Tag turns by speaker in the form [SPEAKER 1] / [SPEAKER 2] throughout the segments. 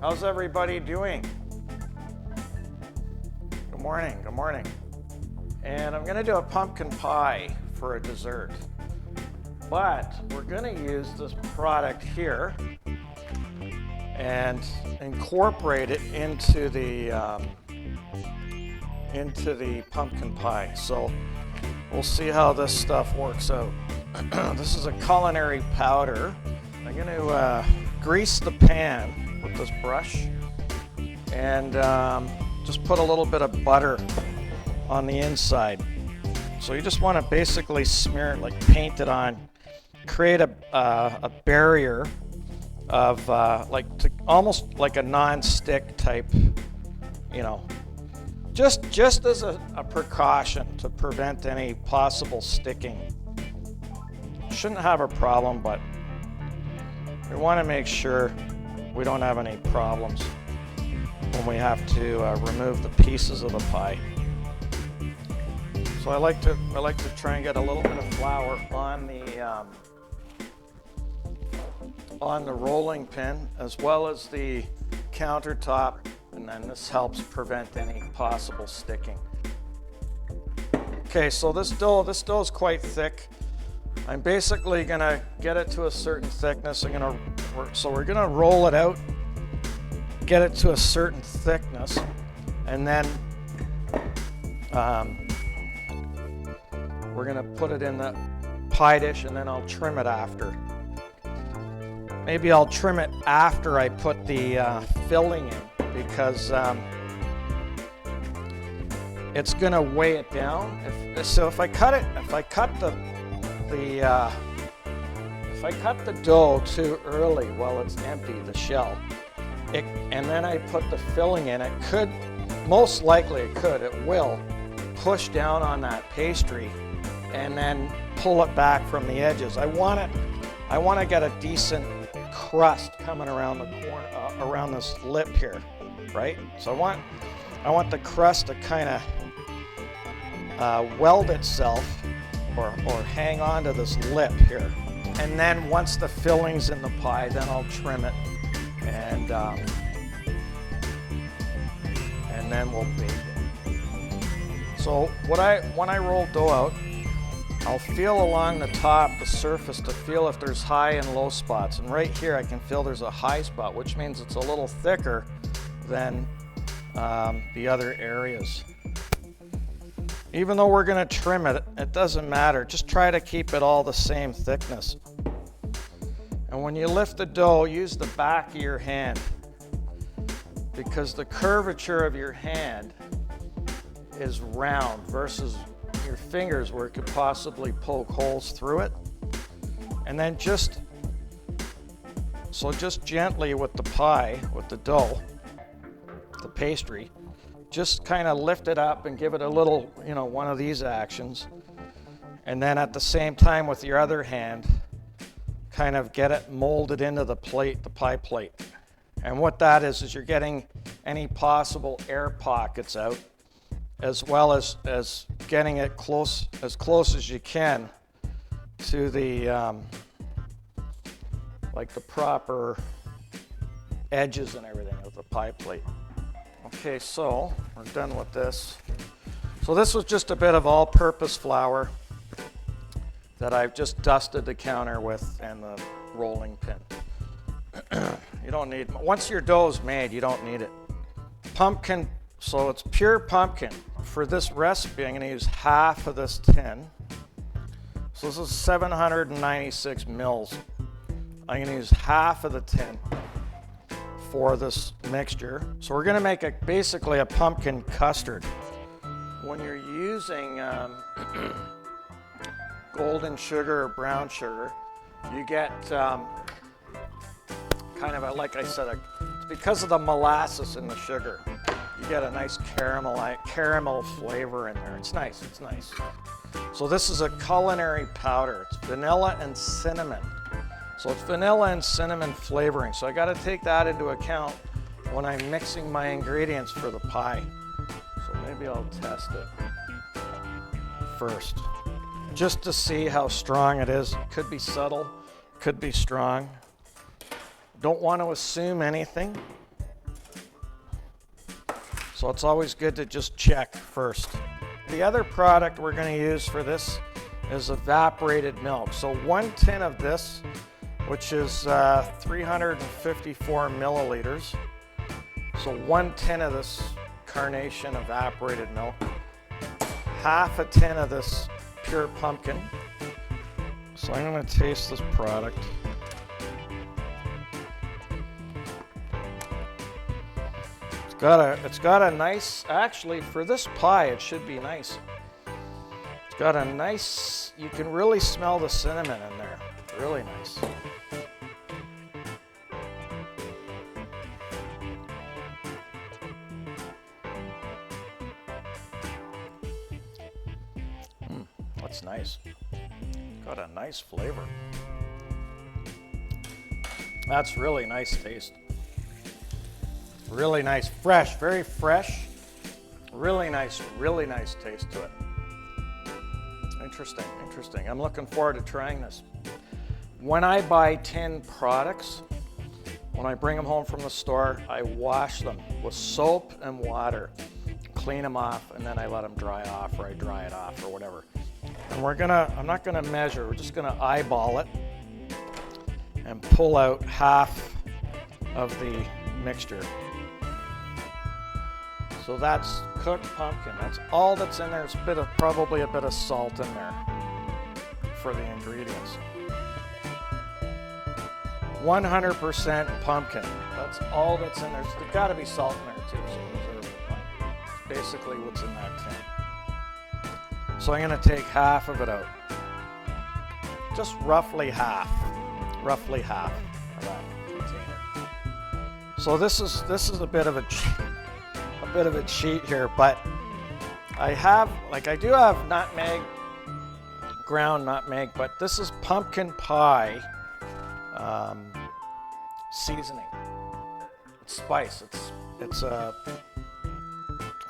[SPEAKER 1] How's everybody doing? Good morning, good morning. And I'm gonna do a pumpkin pie for a dessert. But we're gonna use this product here and incorporate it into the pumpkin pie. So we'll see how this stuff works out. This is a culinary powder. I'm gonna grease the pan with this brush and just put a little bit of butter on the inside. So you just want to basically smear it, like paint it on, create a barrier of almost like a non-stick type, you know, just as a precaution to prevent any possible sticking. Shouldn't have a problem, but we want to make sure we don't have any problems when we have to remove the pieces of the pie. So I like to try and get a little bit of flour on the rolling pin as well as the countertop, and then this helps prevent any possible sticking. Okay, so this dough is quite thick. I'm basically gonna get it to a certain thickness. So we're gonna roll it out, get it to a certain thickness, and then we're gonna put it in the pie dish, and then I'll trim it after. Maybe I'll trim it after I put the filling in, because it's gonna weigh it down. If I cut the dough too early while it's empty, the shell, and then I put the filling in, it will push down on that pastry and then pull it back from the edges. I want to get a decent crust coming around the corner, around this lip here, right? So I want the crust to kind of weld itself or hang on to this lip here. And then once the filling's in the pie, then I'll trim it and then we'll bake it. So when I roll dough out, I'll feel along the top, the surface, to feel if there's high and low spots. And right here I can feel there's a high spot, which means it's a little thicker than the other areas. Even though we're going to trim it, it doesn't matter. Just try to keep it all the same thickness. And when you lift the dough, use the back of your hand, because the curvature of your hand is round versus your fingers where it could possibly poke holes through it. And then just gently with the pie, with the dough, the pastry, just kind of lift it up and give it a little, one of these actions. And then at the same time with your other hand, kind of get it molded into the plate, the pie plate. And what that is you're getting any possible air pockets out, as well as getting it as close as you can to the like the proper edges and everything of the pie plate. Okay, so we're done with this. So this was just a bit of all-purpose flour that I've just dusted the counter with and the rolling pin. You don't need, once your dough is made, you don't need it. Pumpkin, so it's pure pumpkin. For this recipe, I'm going to use half of this tin. So this is 796 mils. I'm going to use half of the tin for this mixture. So we're going to make basically a pumpkin custard. When you're using golden sugar or brown sugar, you get kind of like I said, it's because of the molasses in the sugar. You get a nice caramel flavor in there. It's nice, it's nice. So this is a culinary powder. It's vanilla and cinnamon. So it's vanilla and cinnamon flavoring. So I got to take that into account when I'm mixing my ingredients for the pie. So maybe I'll test it first, just to see how strong it is. It could be subtle, could be strong. Don't want to assume anything. So it's always good to just check first. The other product we're going to use for this is evaporated milk. So 1 tin of this, which is 354 milliliters. So 1 tin of this carnation evaporated milk, half a tin of this pure pumpkin. So I'm going to taste this product. It's got a nice, actually for this pie it should be nice. It's got a nice, you can really smell the cinnamon in there. Really nice. That's nice. Got a nice flavor. That's really nice taste. Really nice, fresh, very fresh. Really nice taste to it. Interesting, interesting. I'm looking forward to trying this. When I buy tin products, when I bring them home from the store, I wash them with soap and water, clean them off, and then I let them dry off, or I dry it off, or whatever. And I'm not gonna measure, we're just gonna eyeball it and pull out half of the mixture. So that's cooked pumpkin. That's all that's in there. It's probably a bit of salt in there for the ingredients. 100% pumpkin. That's all that's in there. There's got to be salt in there too, so preserve the pumpkin. It's basically what's in that tin. So I'm going to take half of it out. Just roughly half of that container. So this is a bit of a cheat here, but I do have nutmeg, ground nutmeg, but this is pumpkin pie seasoning. It's spice. It's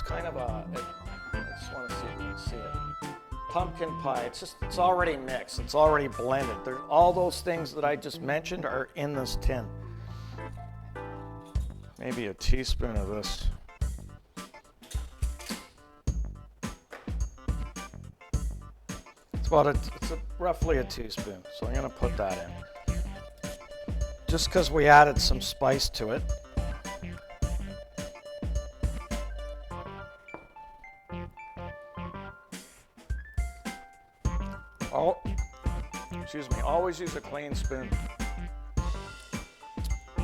[SPEAKER 1] kind of a. I just want to see if you can see it. Pumpkin pie. It's already mixed. It's already blended. All those things that I just mentioned are in this tin. Maybe a teaspoon of this. It's roughly a teaspoon, so I'm going to put that in. Just because we added some spice to it. Always use a clean spoon.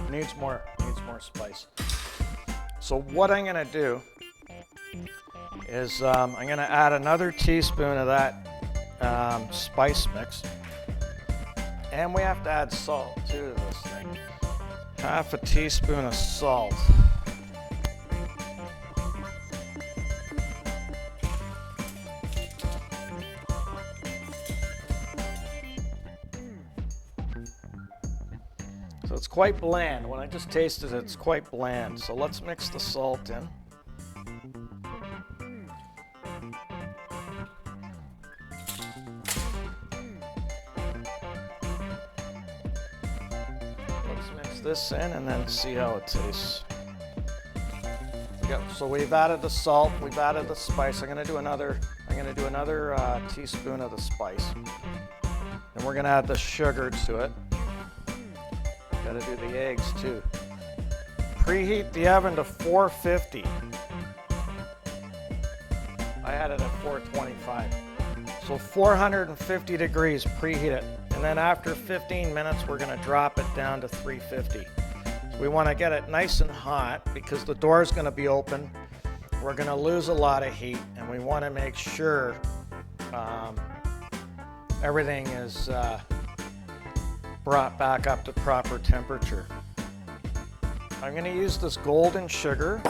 [SPEAKER 1] Needs more spice. So what I'm going to do is I'm going to add another teaspoon of that spice mix, and we have to add salt too to this thing. Half a teaspoon of salt. So it's quite bland. When I just tasted it, it's quite bland. So let's mix the salt in. This in and then see how it tastes. So we've added the salt, we've added the spice. I'm going to do another teaspoon of the spice. And we're going to add the sugar to it. Got to do the eggs too. Preheat the oven to 450. I had it at 425. So 450 degrees, preheat it. And then after 15 minutes, we're going to drop it down to 350. So we want to get it nice and hot because the door is going to be open. We're going to lose a lot of heat, and we want to make sure everything is brought back up to proper temperature. I'm going to use this golden sugar,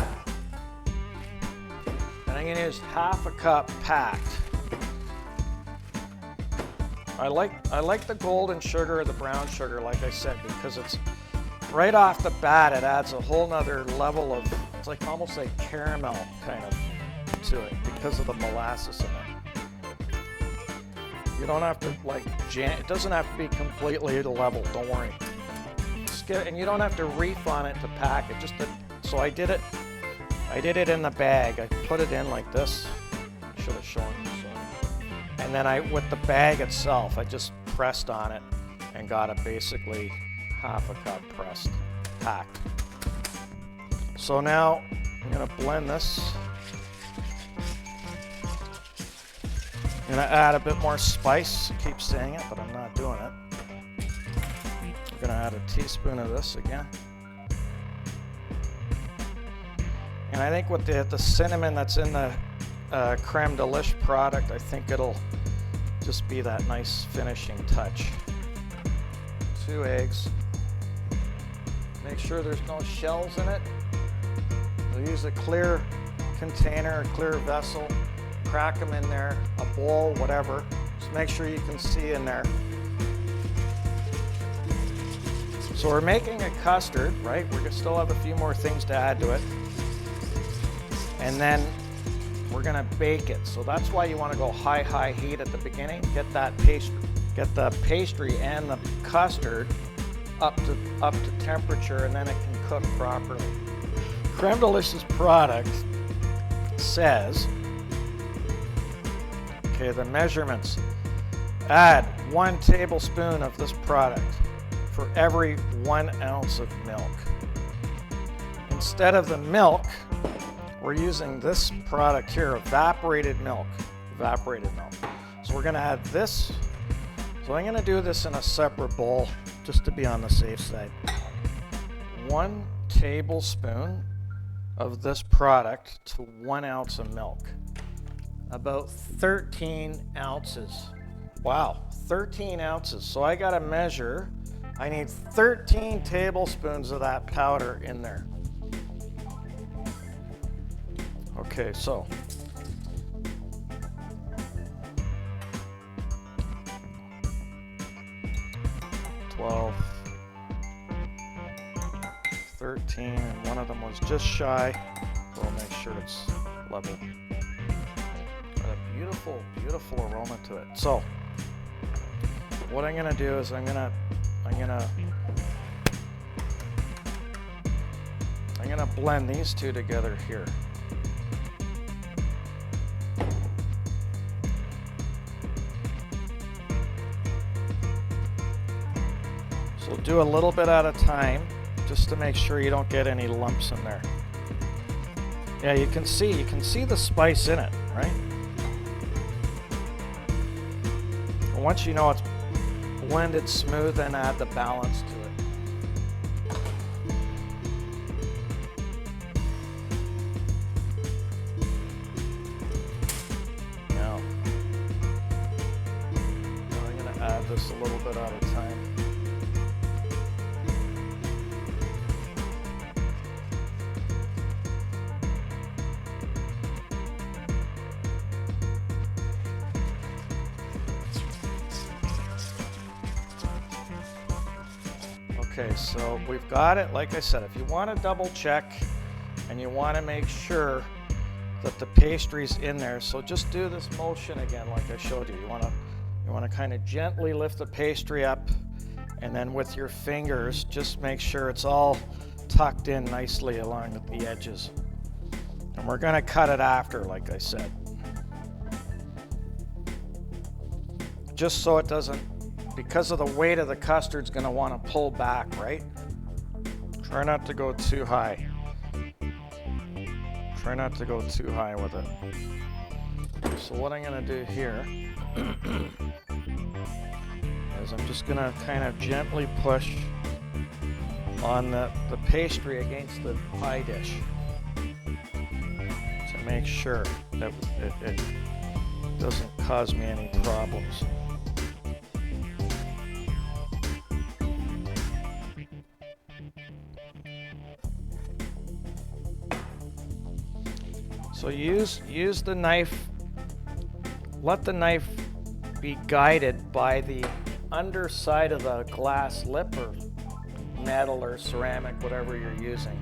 [SPEAKER 1] and I'm going to use half a cup packed. I like the golden sugar or the brown sugar, like I said, because it's right off the bat, it adds a whole nother level of, it's like almost like caramel kind of to it because of the molasses in it. You don't have to it doesn't have to be completely level, don't worry. And you don't have to reef on it to pack it, so I I did it in the bag. I put it in like this. I should have shown you. So. And then with the bag itself, I just pressed on it and got it basically half a cup pressed, packed. So now I'm gonna blend this. I'm gonna add a bit more spice. I keep saying it, but I'm not doing it. I'm gonna add a teaspoon of this again. And I think with the cinnamon that's in the Crème Delish product, I think it'll just be that nice finishing touch. 2 eggs. Make sure there's no shells in it. We'll use a clear container, a clear vessel. Crack them in there, a bowl, whatever. Just make sure you can see in there. So we're making a custard, right? We're gonna still have a few more things to add to it. And then we're gonna bake it. So that's why you wanna go high heat at the beginning. Get that pastry, get the pastry and the custard up to temperature, and then it can cook properly. Crème Delish's product says, okay, the measurements. Add 1 tablespoon of this product for every 1 ounce of milk. Instead of the milk, we're using this product here, evaporated milk. So we're gonna add this. So I'm gonna do this in a separate bowl just to be on the safe side. 1 tablespoon of this product to 1 ounce of milk. About 13 ounces. Wow, 13 ounces. So I gotta measure, I need 13 tablespoons of that powder in there. Okay, so. 12, 13, and one of them was just shy. So we'll make sure it's level. Got a beautiful, beautiful aroma to it. So what I'm gonna do is I'm gonna blend these two together here. So do a little bit at a time, just to make sure you don't get any lumps in there. Yeah, you can see the spice in it, right? And once you know it's blended smooth, then add the balance to it. Now I'm gonna add this a little bit at a time. Okay, so we've got it. Like I said, if you want to double check and you want to make sure that the pastry's in there, so just do this motion again like I showed you. You want to kind of gently lift the pastry up, and then with your fingers just make sure it's all tucked in nicely along the edges. And we're going to cut it after, like I said. Just so it doesn't, because of the weight of the custard's going to want to pull back, right? Try not to go too high. Try not to go too high with it. So what I'm going to do here is I'm just going to kind of gently push on the pastry against the pie dish to make sure that it doesn't cause me any problems. So use the knife, let the knife be guided by the underside of the glass lip or metal or ceramic, whatever you're using,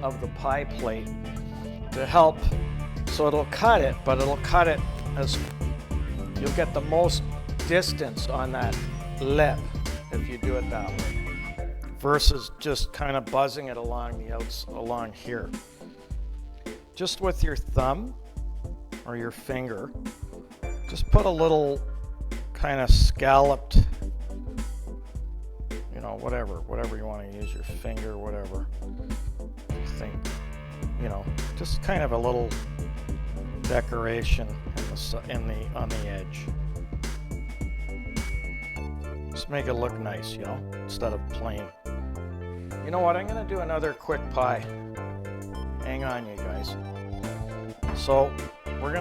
[SPEAKER 1] of the pie plate to help. So it'll cut it, but it'll cut it as, you'll get the most distance on that lip if you do it that way, versus just kind of buzzing it along the along here. just with your thumb or your finger, just put a little kind of scalloped, you know, whatever you want to use, your finger, whatever you think, you know, just kind of a little decoration on the edge. Just make it look nice, you know, instead of plain. You know what? I'm gonna do another quick pie. Hang on, you guys. So I'm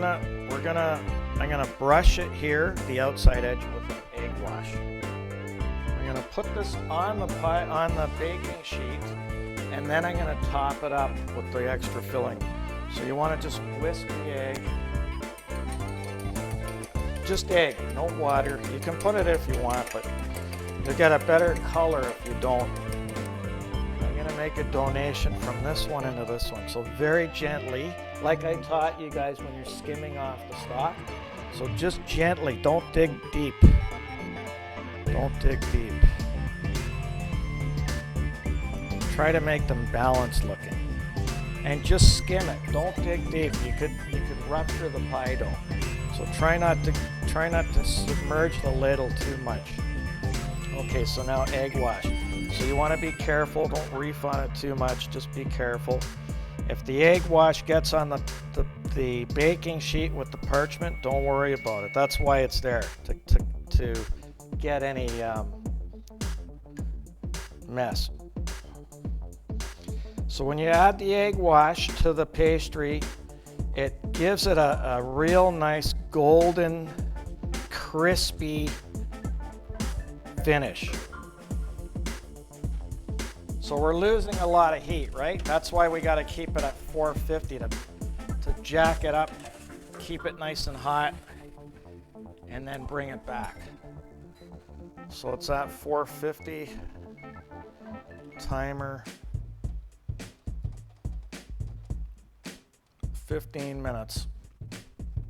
[SPEAKER 1] gonna brush it here, the outside edge, with an egg wash. I'm gonna put this on the pie, on the baking sheet, and then I'm gonna top it up with the extra filling. So you want to just whisk the egg. Just egg, no water. You can put it if you want, but you'll get a better color if you don't. I'm gonna make a donation from this one into this one. So very gently, like I taught you guys when you're skimming off the stock. So just gently, don't dig deep. Don't dig deep. Try to make them balanced looking. And just skim it. Don't dig deep. You could rupture the pie dough. So try not to submerge the ladle too much. Okay, so now egg wash. So you want to be careful. Don't reef on it too much. Just be careful. If the egg wash gets on the baking sheet with the parchment, don't worry about it. That's why it's there, to get any mess. So when you add the egg wash to the pastry, it gives it a real nice golden, crispy finish. So we're losing a lot of heat, right? That's why we got to keep it at 450 to jack it up, keep it nice and hot, and then bring it back. So it's at 450, timer. 15 minutes.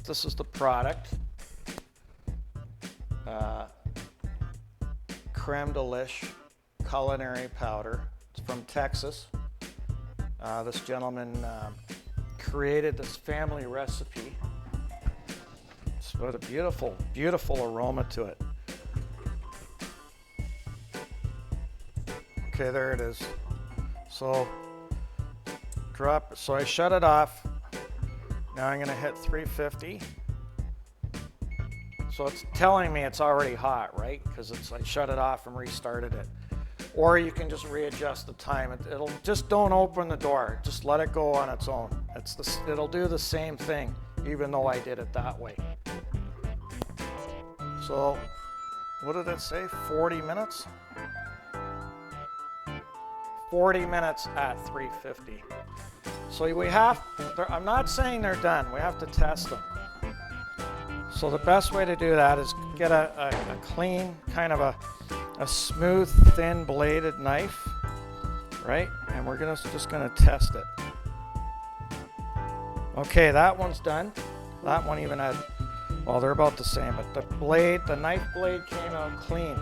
[SPEAKER 1] This is the product. Crème Delish Culinary Powder. It's from Texas. This gentleman created this family recipe. It's got a beautiful, beautiful aroma to it. Okay, there it is. So I shut it off. Now I'm going to hit 350. So it's telling me it's already hot, right? Because I shut it off and restarted it. Or you can just readjust the time. It'll just don't open the door. Just let it go on its own. It'll do the same thing, even though I did it that way. So what did it say? 40 minutes? 40 minutes at 350. So I'm not saying they're done. We have to test them. So the best way to do that is get a clean, kind of a smooth, thin bladed knife, right? And we're just gonna test it. Okay, that one's done. That one even had, well, they're about the same, but the knife blade came out clean.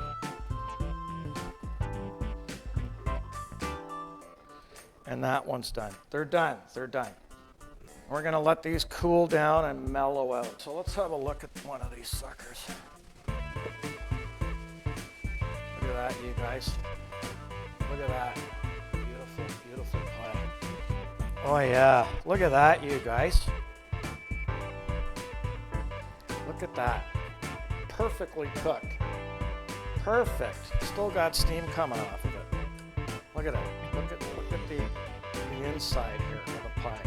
[SPEAKER 1] And that one's done. They're done. They're done. We're going to let these cool down and mellow out. So let's have a look at one of these suckers. Look at that, you guys. Look at that. Beautiful, beautiful pie. Oh yeah, look at that, you guys. Look at that. Perfectly cooked. Perfect. Still got steam coming off of it. Look at it. Look at the inside here of the pie.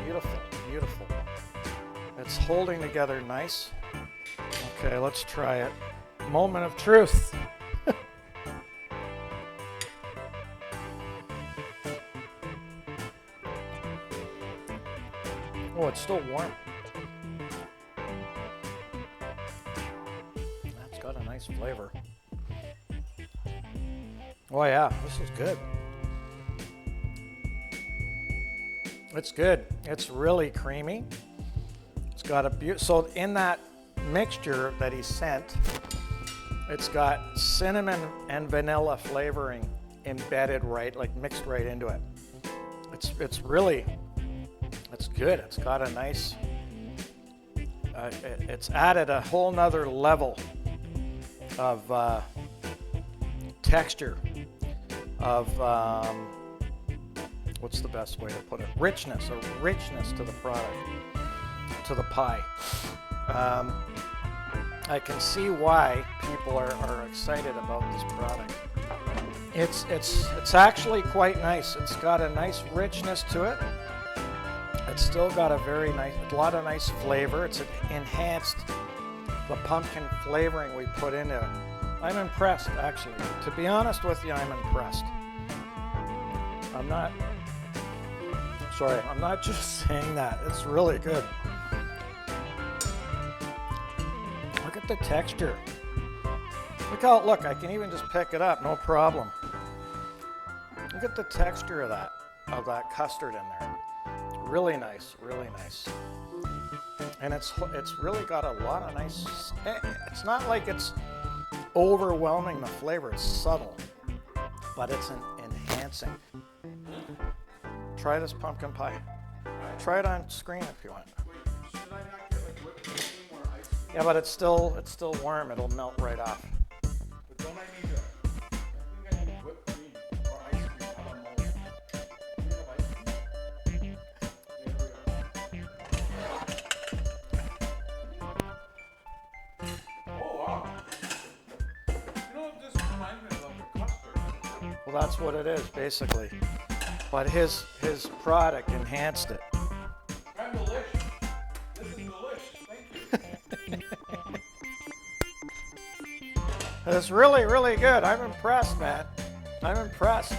[SPEAKER 1] Beautiful, beautiful. It's holding together nice. Okay, let's try it. Moment of truth. Oh, it's still warm. That's got a nice flavor. Oh yeah, this is good. It's good. It's really creamy. It's got so in that mixture that he sent, it's got cinnamon and vanilla flavoring embedded right, like mixed right into it. It's really It's good. It's got a nice, it's added a whole nother level of texture, of, what's the best way to put it? Richness, a richness to the product, to the pie. I can see why people are excited about this product. It's actually quite nice. It's got a nice richness to it. It's still got a lot of nice flavor. It's enhanced the pumpkin flavoring we put into it. I'm impressed, actually. To be honest with you, I'm impressed. I'm not just saying that. It's really good. Look at the texture. Look how, look, I can even just pick it up, no problem. Look at the texture of that custard in there. Really nice, really nice. And it's really got a lot of nice, it's not like it's overwhelming the flavor, it's subtle, but it's enhancing. Try this pumpkin pie. Try it on screen if you want.
[SPEAKER 2] Should I not get like whipped cream or ice cream?
[SPEAKER 1] Yeah, but it's still warm, it'll melt right off.
[SPEAKER 2] But don't I need to, I think I need whipped cream or ice cream on a mold. Do you have ice cream? There we go. Oh wow. You know, this reminds me of like a custard.
[SPEAKER 1] Well, that's what it is, basically. But his product enhanced it.
[SPEAKER 2] Crème Delish. This is delicious. Thank you.
[SPEAKER 1] It's really, really good. I'm impressed, man. I'm impressed.